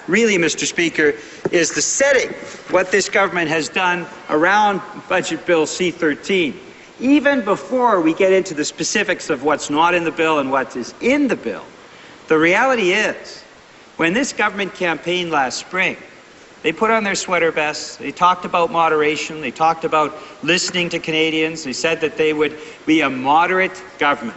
really, Mr. Speaker, is the setting, what this government has done around Budget Bill C-13. Even before we get into the specifics of what's not in the bill and what is in the bill, the reality is, when this government campaigned last spring, they put on their sweater vests, they talked about moderation, they talked about listening to Canadians, they said that they would be a moderate government.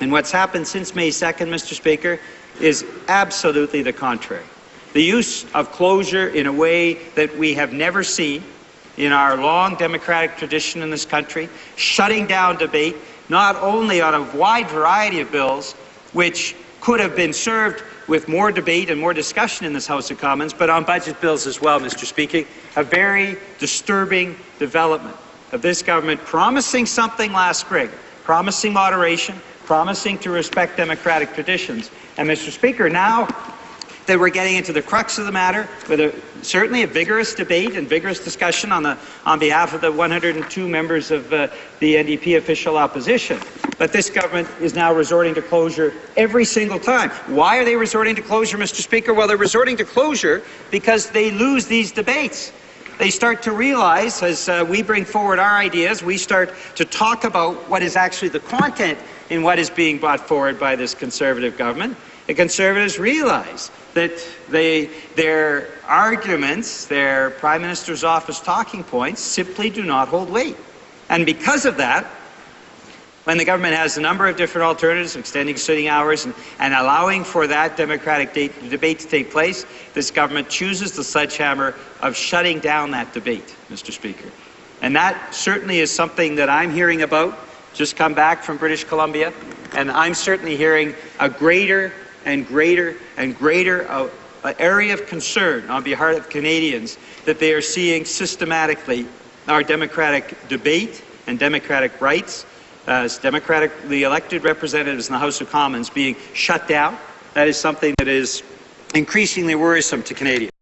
And what's happened since May 2nd, Mr. Speaker, is absolutely the contrary. The use of closure in a way that we have never seen in our long democratic tradition in this country, shutting down debate, not only on a wide variety of bills, which could have been served with more debate and more discussion in this House of Commons, but on budget bills as well, Mr. Speaker. A very disturbing development of this government promising something last spring, promising moderation, promising to respect democratic traditions. And, Mr. Speaker, now that we're getting into the crux of the matter, with certainly a vigorous debate and vigorous discussion on behalf of the 102 members of the NDP official opposition, but this government is now resorting to closure every single time. Why are they resorting to closure, Mr. Speaker? Well, they're resorting to closure because they lose these debates. They start to realize, as we bring forward our ideas, we start to talk about what is actually the content in what is being brought forward by this Conservative government. The Conservatives realize that their arguments, their Prime Minister's office talking points, simply do not hold weight. And because of that, when the government has a number of different alternatives, extending sitting hours and allowing for that democratic debate to take place, this government chooses the sledgehammer of shutting down that debate, Mr. Speaker. And that certainly is something that I'm hearing about, just come back from British Columbia, and I'm certainly hearing a greater and greater area of concern on behalf of Canadians that they are seeing systematically our democratic debate and democratic rights as democratically elected representatives in the House of Commons being shut down. That is something that is increasingly worrisome to Canadians.